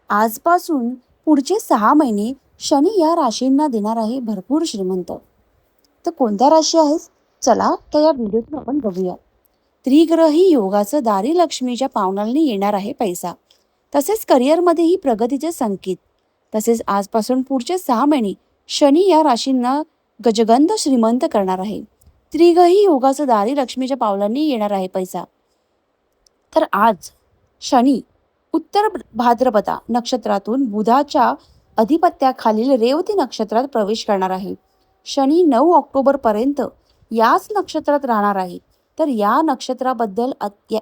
आजपासून पुढचे 6 महिने शनी या राशींना देणार आहे भरपूर श्रीमंत. तर कोणत्या राशी आहेत? चला तर या व्हिडिओतून आपण बघूया. त्रिग्रही योगाचं दारी लक्ष्मीच्या पावलांनी येणार आहे पैसा. तसेच करिअरमध्येही प्रगतीचे संकेत. तसेच आजपासून पुढचे 6 महिने शनी या राशींना गजगंध श्रीमंत करणार आहे. त्रिग्रही योगाचं दारी लक्ष्मीच्या पावलांनी येणार आहे पैसा. तर आज शनी उत्तर भाद्रपदा नक्षत्रातून बुधाच्या अधिपत्याखालील रेवती नक्षत्रात प्रवेश करणार आहे. शनी 9 ऑक्टोबर पर्यंत याच नक्षत्रात राहणार आहे. तर या नक्षत्राबद्दल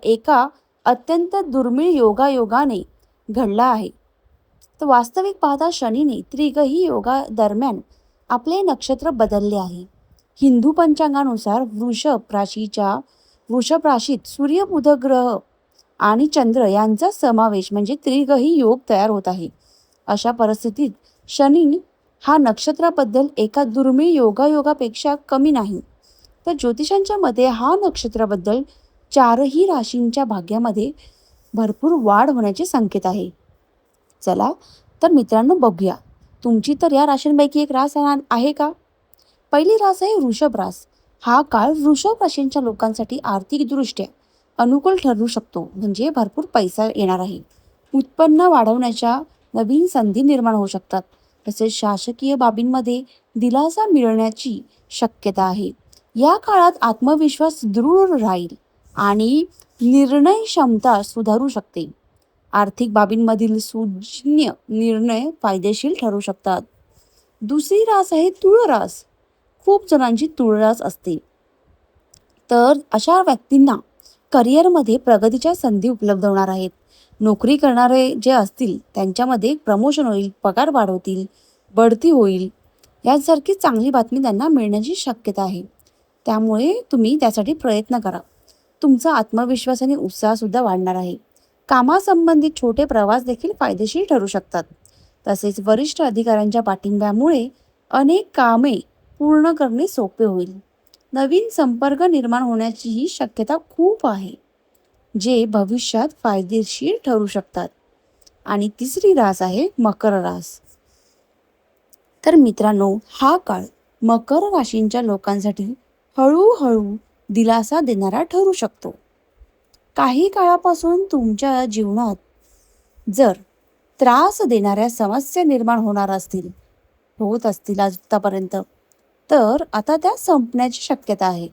एका अत्यंत दुर्मिळ योगायोगाने घडला आहे. तर वास्तविक पाहता शनीने त्रिग्रही योगा दरम्यान आपले नक्षत्र बदलले आहे. हिंदू पंचांगानुसार वृषभ राशीत सूर्य बुध ग्रह आणि चंद्र यांचा समावेश म्हणजे त्रिग्रही योग तयार होत आहे. अशा परिस्थितीत शनी हा नक्षत्राबद्दल एका दुर्मिळ योगायोगापेक्षा कमी नाही. तर ज्योतिषांच्या मते हा नक्षत्राबद्दल 4ही राशींच्या भाग्यामध्ये भरपूर वाढ होण्याचे संकेत आहे. चला तर मित्रांनो बघूया, तुमची तर या राशींपैकी एक रास आहे का? पहिली रास आहे वृषभ रास. हा काळ वृषभ राशींच्या लोकांसाठी आर्थिकदृष्ट्या अनुकूल ठरू शकतो. म्हणजे भरपूर पैसा येणार आहे. उत्पन्न वाढवण्याच्या नवीन संधी निर्माण होऊ शकतात. तसेच शासकीय बाबींमध्ये दिलासा मिळण्याची शक्यता आहे. या काळात आत्मविश्वास दृढ राहील आणि निर्णय क्षमता सुधारू शकते. आर्थिक बाबींमधील सुज्ञ निर्णय फायदेशीर ठरू शकतात. दुसरी रास आहे तुळ रास. खूप जणांची तुळ रास असते. तर अशा व्यक्तींना करिअरमध्ये प्रगतीच्या संधी उपलब्ध होणार आहेत. नोकरी करणारे जे असतील त्यांच्यामध्ये प्रमोशन होईल, पगार वाढवतील, बढती होईल यासारखी चांगली बातमी त्यांना मिळण्याची शक्यता आहे. त्यामुळे तुम्ही त्यासाठी प्रयत्न करा. तुमचा आत्मविश्वास आणि उत्साहसुद्धा वाढणार आहे. कामासंबंधित छोटे प्रवास देखील फायदेशीर ठरू शकतात. तसेच वरिष्ठ अधिकाऱ्यांच्या पाठिंब्यामुळे अनेक कामे पूर्ण करणे सोपे होईल. नवीन संपर्क निर्माण होण्याचीही शक्यता खूप आहे, जे भविष्यात फायदेशीर ठरू शकतात. आणि तिसरी रास आहे मकर रास. तर मित्रांनो, हा काळ मकर राशींच्या लोकांसाठी हळूहळू दिलासा देणारा ठरू शकतो. काही काळापासून तुमच्या जीवनात जर त्रास देणाऱ्या समस्या निर्माण होत असतील आतापर्यंत, तर आता त्या संपण्याची शक्यता आहे.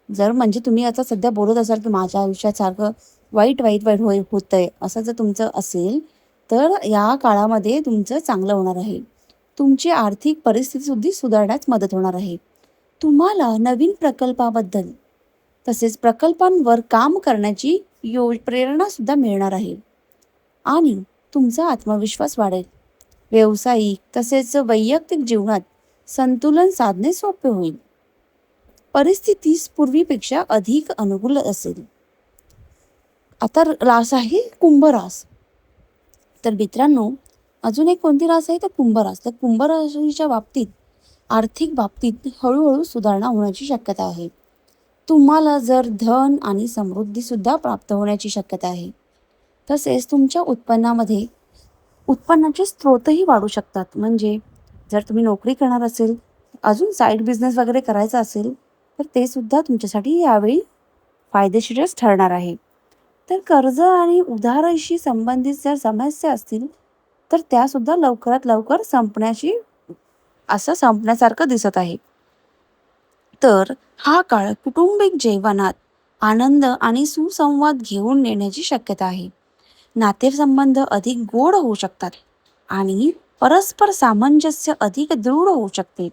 जर म्हणजे तुम्ही आता सध्या बोलत असाल की माझ्या आयुष्यात सारखं वाईट वाईट वाईट होतंय असं जर तुमचं असेल, तर या काळामध्ये तुमचं चांगलं होणार आहे. तुमची आर्थिक परिस्थिती सुद्धा सुधारण्यास मदत होणार आहे. तुम्हाला नवीन प्रकल्पाबद्दल तसेच प्रकल्पांवर काम करण्याची प्रेरणा सुद्धा मिळणार आहे आणि तुमचा आत्मविश्वास वाढेल. व्यावसायिक तसेच वैयक्तिक जीवनात संतुलन साधणे सोपे होईल. परिस्थितीस पूर्वीपेक्षा अधिक अनुकूल असेल. आता रास आहे कुंभ रास. तर मित्रांनो, अजून एक कोणती रास आहे तर कुंभ रास. तर कुंभ राशीच्या बाबतीत आर्थिक बाबतीत हळूहळू सुधारणा होण्याची शक्यता आहे. तुम्हाला जर धन आणि समृद्धी सुद्धा प्राप्त होण्याची शक्यता आहे. तसेच तुमच्या उत्पन्नाचे स्रोतही वाढू शकतात. म्हणजे जर तुम्ही नोकरी करणार असेल, अजून साईड बिझनेस वगैरे करायचा असेल, तर ते सुद्धा तुमच्यासाठी यावेळी फायदेशीरच ठरणार आहे. तर कर्ज आणि उधारीशी संबंधित जर समस्या असतील, तर त्यासुद्धा लवकरात लवकर संपण्यासारखं दिसत आहे. तर हा काळ कौटुंबिक जीवनात आनंद आणि सुसंवाद घेऊन येण्याची शक्यता आहे. नातेसंबंध अधिक गोड होऊ शकतात आणि परस्पर सामंजस्य अधिक दृढ होऊ शकते.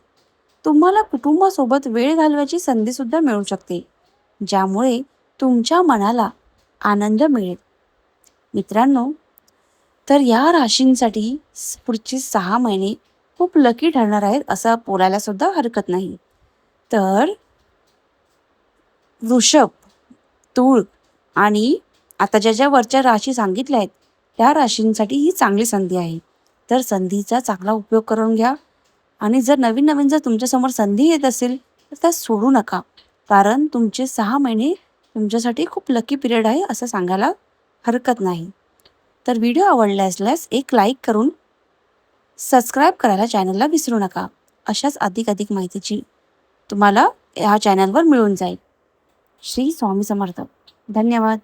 तुम्हाला कुटुंबासोबत वेळ घालवायची संधी सुद्धा मिळू शकते, ज्यामुळे तुमच्या मनाला आनंद मिळेल. मित्रांनो, तर या राशींसाठी पुढचे 6 महिने खूप लकी ठरणार आहेत असं बोलायला सुद्धा हरकत नाही. तर वृषभ, तूळ आणि आता ज्या वरच्या राशी सांगितल्या आहेत त्या राशींसाठी ही चांगली संधी आहे. तर संधीचा चांगला उपयोग करून घ्या आणि जर नवीन जर तुमच्यासमोर संधी येत असेल तर त्या सोडू नका. कारण तुमचे 6 महिने तुमच्यासाठी खूप लकी पिरियड आहे असं सांगायला हरकत नाही. तर व्हिडिओ आवडला असल्यास एक लाईक करून सबस्क्राईब करायला चॅनलला विसरू नका. अशाच अधिक माहितीची तुम्हाला ह्या चॅनलवर मिळून जाईल. श्री स्वामी समर्थ. धन्यवाद.